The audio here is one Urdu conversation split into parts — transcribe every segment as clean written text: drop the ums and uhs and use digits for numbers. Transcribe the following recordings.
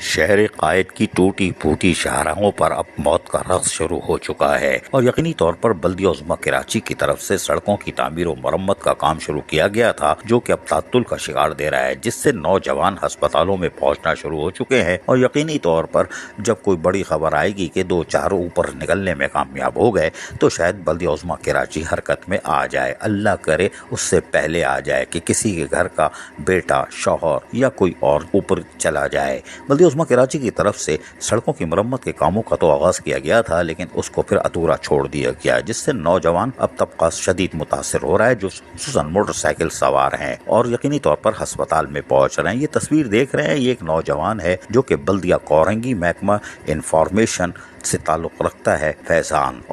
شہر قائد کی ٹوٹی پھوٹی شاہراہوں پر اب موت کا رقص شروع ہو چکا ہے اور یقینی طور پر بلدیہ عظمیٰ کراچی کی طرف سے سڑکوں کی تعمیر و مرمت کا کام شروع کیا گیا تھا، جو کہ اب تعطل کا شکار دے رہا ہے، جس سے نوجوان ہسپتالوں میں پہنچنا شروع ہو چکے ہیں۔ اور یقینی طور پر جب کوئی بڑی خبر آئے گی کہ دو چاروں اوپر نکلنے میں کامیاب ہو گئے تو شاید بلدیہ عظمیٰ کراچی حرکت میں آ جائے۔ اللہ کرے اس سے پہلے آ جائے کہ کسی کے گھر کا بیٹا، شوہر یا کوئی اور اوپر چلا جائے۔ بلدیہ عظمیٰ کراچی کی طرف سے سڑکوں کی مرمت کے کاموں کا تو آغاز کیا گیا تھا، لیکن اس کو پھر ادھورا چھوڑ دیا گیا، جس سے نوجوان اب طبقہ شدید متاثر ہو رہا ہے، جو خصوصاً موٹر سائیکل سوار ہیں اور یقینی طور پر ہسپتال میں پہنچ رہے ہیں۔ یہ تصویر دیکھ رہے ہیں، یہ ایک نوجوان ہے جو کہ بلدیہ کورنگی محکمہ انفارمیشن سے تعلق رکھتا ہے،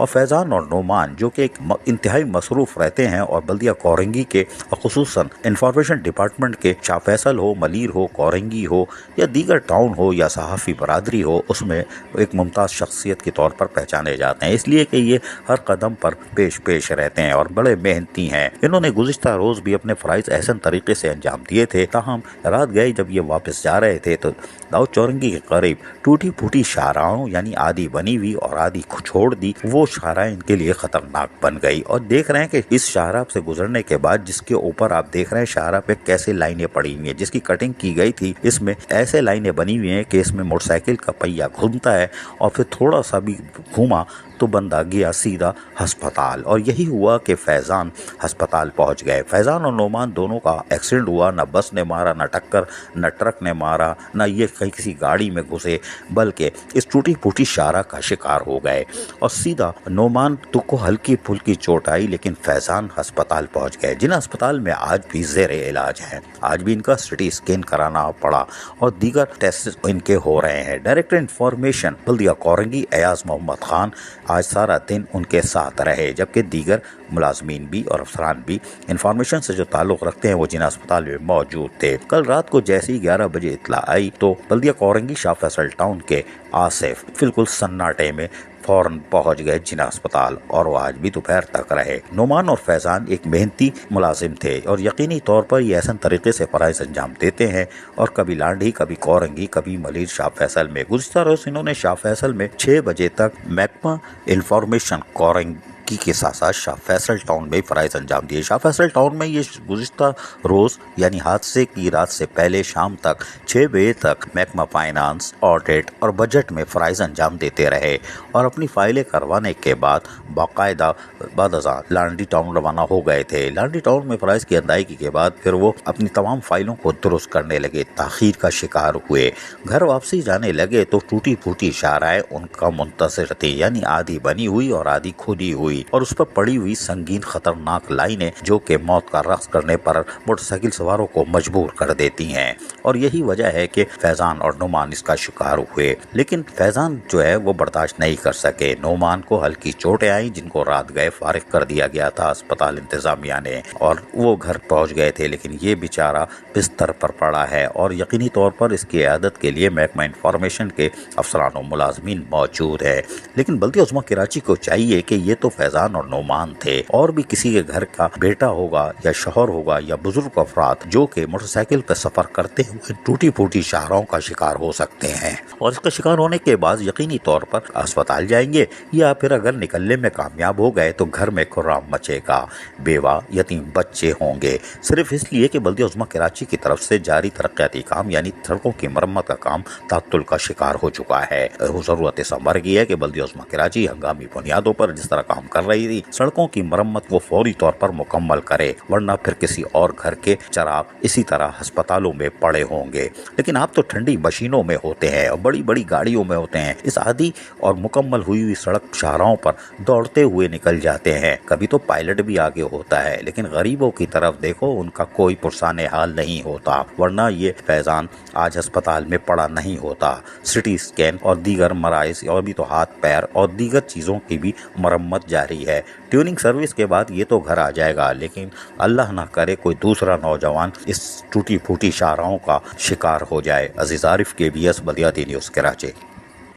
فیضان اور نعمان، جو کہ ایک انتہائی مصروف رہتے ہیں اور بلدیہ کورنگی کے خصوصاً انفارمیشن ڈپارٹمنٹ کے شاہ فیصل ہو، ملیر ہو، کورنگی ہو یا دیگر ٹاؤن ہو یا صحافی برادری ہو، اس میں ایک ممتاز شخصیت کے طور پر پہچانے جاتے ہیں، اس لیے کہ یہ ہر قدم پر پیش رہتے ہیں اور بڑے محنتی ہیں۔ انہوں نے گزشتہ روز بھی اپنے فرائض احسن طریقے سے انجام دیے تھے، تاہم رات گئے جب یہ واپس جا رہے تھے تو داؤد چورنگی کے قریب ٹوٹی پھوٹی شاہراہوں یعنی آدھی بنی ہوئی اور آدھی چھوڑ دی، وہ شاہراہ ان کے لیے خطرناک بن گئی۔ اور دیکھ رہے ہیں کہ اس شاہراہ سے گزرنے کے بعد جس کے اوپر آپ دیکھ رہے ہیں شاہراہ پہ کیسے لائنیں پڑی ہوئی ہیں، جس کی کٹنگ کی گئی تھی، اس میں ایسے لائنیں بنی ہوئی ہیں کہ اس میں موٹر سائیکل کا پہیہ گھومتا ہے اور پھر تھوڑا سا بھی گھوما تو بندہ گیا سیدھا ہسپتال۔ اور یہی ہوا کہ فیضان ہسپتال پہنچ گئے۔ فیضان اور نعمان دونوں کا ایکسیڈنٹ ہوا، نہ بس نے مارا، نہ ٹکر، نہ ٹرک نے مارا، نہ یہ کسی گاڑی میں گھسے، بلکہ اس ٹوٹی پھوٹی شاہراہ کا شکار ہو گئے اور سیدھا نعمان کو ہلکی پھلکی چوٹ آئی، لیکن فیضان ہسپتال پہنچ گئے، جن ہسپتال میں آج بھی زیر علاج ہیں۔ آج بھی ان کا سٹی اسکین کرانا پڑا اور دیگر ٹیسٹ ان کے ہو رہے ہیں۔ ڈائریکٹر انفارمیشن بلدیہ کورنگی ایاز محمد خان آج سارا دن ان کے ساتھ رہے، جبکہ دیگر ملازمین بھی اور افسران بھی انفارمیشن سے جو تعلق رکھتے ہیں وہ جن اسپتال میں موجود تھے۔ کل رات کو جیسے ہی 11 بجے اطلاع آئی تو بلدیہ کورنگی شاہ فیصل ٹاؤن کے آصف بالکل سناٹے میں فوراً پہنچ گئے جنا اسپتال اور وہ آج بھی دوپہر تک رہے۔ نعمان اور فیضان ایک محنتی ملازم تھے اور یقینی طور پر یہ احسن طریقے سے فرائض انجام دیتے ہیں اور کبھی لانڈھی، کبھی کورنگی، کبھی ملیر شاہ فیصل میں۔ گزشتہ روز انہوں نے شاہ فیصل میں 6 بجے تک محکمہ انفارمیشن کورنگی کے ساتھ ساتھ شاہ فیصل ٹاؤن میں فرائض انجام دیے۔ شاہ فیصل ٹاؤن میں یہ گزشتہ روز یعنی حادثے کی رات سے پہلے شام تک 6 بجے تک محکمہ فائنانس، آڈٹ اور بجٹ میں فرائض انجام دیتے رہے اور اپنی فائلیں کروانے کے بعد باقاعدہ بعد ازاں لانڈی ٹاؤن روانہ ہو گئے تھے۔ لانڈی ٹاؤن میں فرائض کی ادائیگی کے بعد پھر وہ اپنی تمام فائلوں کو درست کرنے لگے، تاخیر کا شکار ہوئے۔ گھر واپسی جانے لگے تو ٹوٹی پھوٹی شاہراہیں ان کا منتظر تھی، یعنی آدھی بنی ہوئی اور آدھی کھدی ہوئی، اور اس پر پڑی ہوئی سنگین خطرناک لائنیں جو کہ موت کا رقص کرنے پر موٹر سائیکل سواروں کو مجبور کر دیتی ہیں۔ اور یہی وجہ ہے کہ فیضان اور نعمان اس کا شکار ہوئے، لیکن فیضان جو ہے وہ برداشت نہیں کر سکے۔ نعمان کو ہلکی چوٹیں آئیں جن کو رات گئے فارغ کر دیا گیا تھا اسپتال انتظامیہ نے اور وہ گھر پہنچ گئے تھے، لیکن یہ بیچارہ بستر پر پڑا ہے اور یقینی طور پر اس کی عیادت کے لیے محکمہ انفارمیشن کے افسران و ملازمین موجود ہے۔ لیکن بلدیہ عظمیٰ کراچی کو چاہیے کہ یہ تو فیضان اور نعمان تھے، اور بھی کسی کے گھر کا بیٹا ہوگا یا شوہر ہوگا یا بزرگ افراد جو کہ موٹر سائیکل پر سفر کرتے ہوئے ٹوٹی پھوٹی شاہراہوں کا شکار ہو سکتے ہیں اور اس کا شکار ہونے کے بعد یقینی طور پر اسپتال جائیں گے یا پھر اگر نکلنے میں کامیاب ہو گئے تو گھر میں کھرام مچے گا، بیوہ یتیم بچے ہوں گے، صرف اس لیے کہ بلدیہ عظمیٰ کراچی کی طرف سے جاری ترقیاتی کام یعنی سڑکوں کی مرمت کا کام تعطل کا شکار ہو چکا ہے۔ ضرورت اس امر کی ہے کہ بلدیہ عظمیٰ کراچی ہنگامی بنیادوں پر جس طرح کام کر رہی تھی سڑکوں کی مرمت کو فوری طور پر مکمل کرے، ورنہ پھر کسی اور گھر کے چراغ اسی طرح ہسپتالوں میں پڑے ہوں گے۔ لیکن آپ تو ٹھنڈی مشینوں میں ہوتے ہیں اور بڑی بڑی گاڑیوں میں ہوتے ہیں، اس عادی اور مکمل ہوئی ہوئی سڑک شاہراہوں پر دوڑتے ہوئے نکل جاتے ہیں۔ کبھی تو پائلٹ بھی آگے ہوتا ہے، لیکن غریبوں کی طرف دیکھو، ان کا کوئی پرسان حال نہیں ہوتا، ورنہ یہ فیضان آج ہسپتال میں پڑا نہیں ہوتا۔ سٹی اسکین اور دیگر مراکز اور بھی تو ہاتھ پیر اور دیگر چیزوں کی بھی مرمت جاری ہے۔ ٹیوننگ سروس کے بعد یہ تو گھر آ جائے گا، لیکن اللہ نہ کرے کوئی دوسرا نوجوان اس ٹوٹی پھوٹی شاہراہوں کا شکار ہو جائے۔ عزیز عارف KBS بلدیاتی نیوز کراچی۔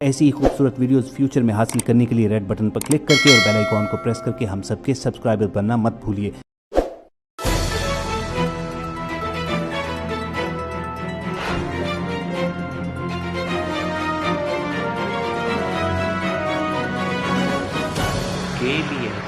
ایسی ہی خوبصورت ویڈیوز فیوچر میں حاصل کرنے کے لیے ریڈ بٹن پر کلک کر کے اور بیل آئیکن کو پریس کر کے ہم سب کے سبسکرائبر بننا مت بھولیے۔ KBS